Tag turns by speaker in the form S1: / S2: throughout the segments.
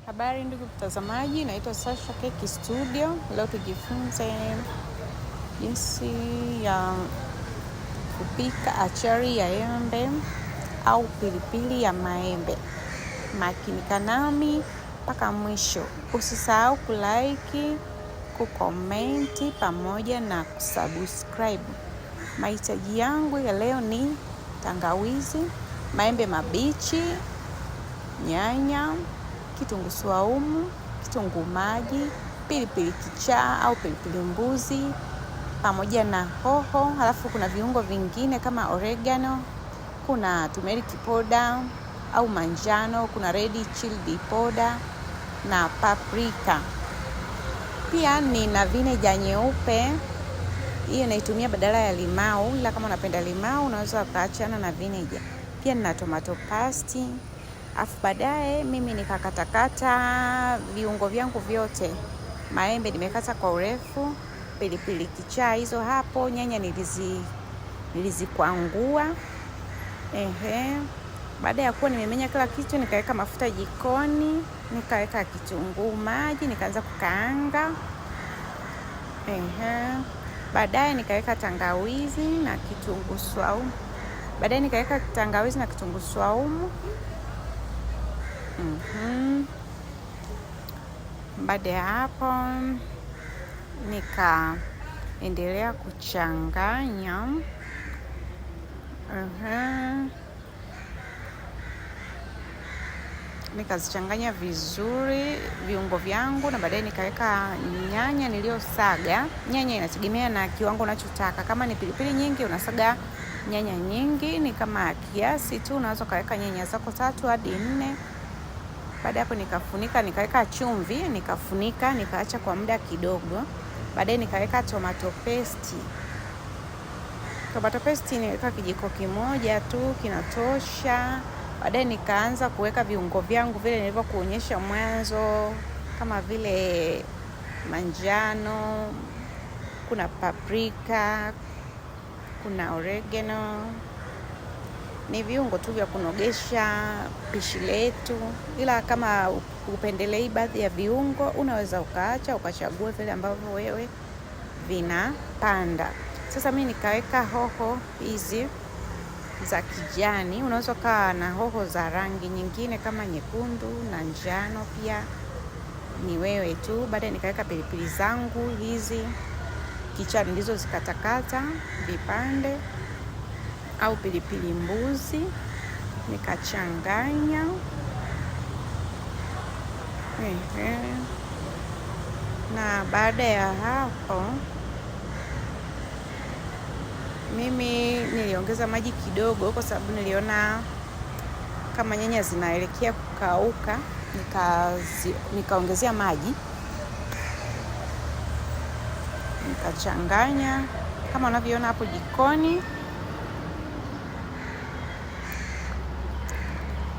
S1: Habari ndugu mtazamaji, naitwa Sasha Cake Studio. Leo tujifunze jinsi ya kupika achari ya embe au pilipili ya maembe. Makinika nami mpaka mwisho. Usisahau kulike, kukomenti pamoja na kusubscribe. Mahitaji yangu ya leo ni tangawizi, maembe mabichi, nyanya, kitunguu swaumu, kitunguu maji, pilipili kichaa au pilipili mbuzi, pamoja na hoho. Halafu kuna viungo vingine kama oregano, kuna turmeric powder au manjano, kuna red chili powder na paprika. Pia nina vinegar nyeupe, hiyo naitumia badala ya limau, ila kama unapenda limau unaweza ukaachana na vinegar. Pia nina tomato paste. Afu baadaye mimi nikakatakata viungo vyangu vyote. Maembe nimekata kwa urefu, pilipili kichaa hizo hapo, nyanya nilizikwangua. Baada ya kuwa nimemenya kila kitu, nikaweka mafuta jikoni, nikaweka kitunguu maji, nikaanza kukaanga. Baadaye nikaweka tangawizi na kitunguu swaumu. Baada ya hapo nikaendelea kuchanganya. Nikazichanganya vizuri viungo vyangu, na baadaye nikaweka nyanya niliyosaga. Nyanya inategemea na kiwango unachotaka. Kama ni pilipili nyingi unasaga nyanya nyingi, ni kama kiasi tu unaweza kaweka nyanya zako 3 hadi 4. Baada hapo nikafunika, nikaweka chumvi, nikafunika, nikaacha kwa muda kidogo. Baadaye nikaweka tomato paste. Tomato paste niweka kijiko kimoja tu kinatosha. Baadaye nikaanza kuweka viungo vyangu vile nilivyokuonyesha mwanzo, kama vile manjano, kuna paprika, kuna oregano. Ni viungo tu vya kunogesha pishi letu, ila kama upendelei baadhi ya viungo unaweza ukaacha, ukachagua vile ambavyo wewe vinapanda. Sasa mimi nikaweka hoho hizi za kijani, unaweza kaa na hoho za rangi nyingine kama nyekundu na njano, pia ni wewe tu. Baadaye nikaweka pilipili zangu hizi kichaa ndizo zikatakata vipande au pilipili mbuzi, nikachanganya. Na baada ya hapo mimi niliongeza maji kidogo kwa sababu niliona kama nyanya zinaelekea kukauka, nikaongezea maji, nikachanganya kama unavyoona hapo jikoni.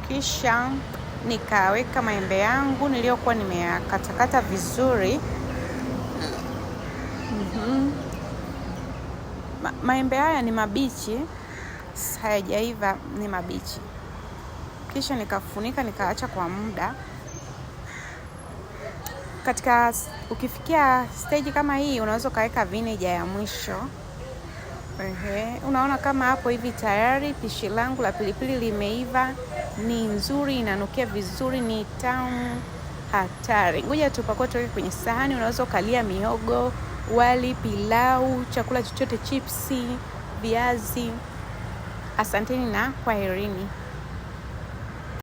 S1: Kisha nikaweka maembe yangu niliyokuwa nimeyakatakata vizuri. Maembe haya ni mabichi, hayajaiva, ni mabichi. Kisha nikafunika, nikaacha kwa muda. Ukifikia stage kama hii unaweza kaweka vinegar ya mwisho. Unaona kama hapo hivi tayari pishi langu la pilipili limeiva, ni nzuri, inanukia vizuri, ni tamu hatari. Ngoja tupakue tuweke kwenye sahani. Unaweza ukalia mihogo, wali, pilau, chakula chochote, chipsi, viazi. Asanteni na kwaherini.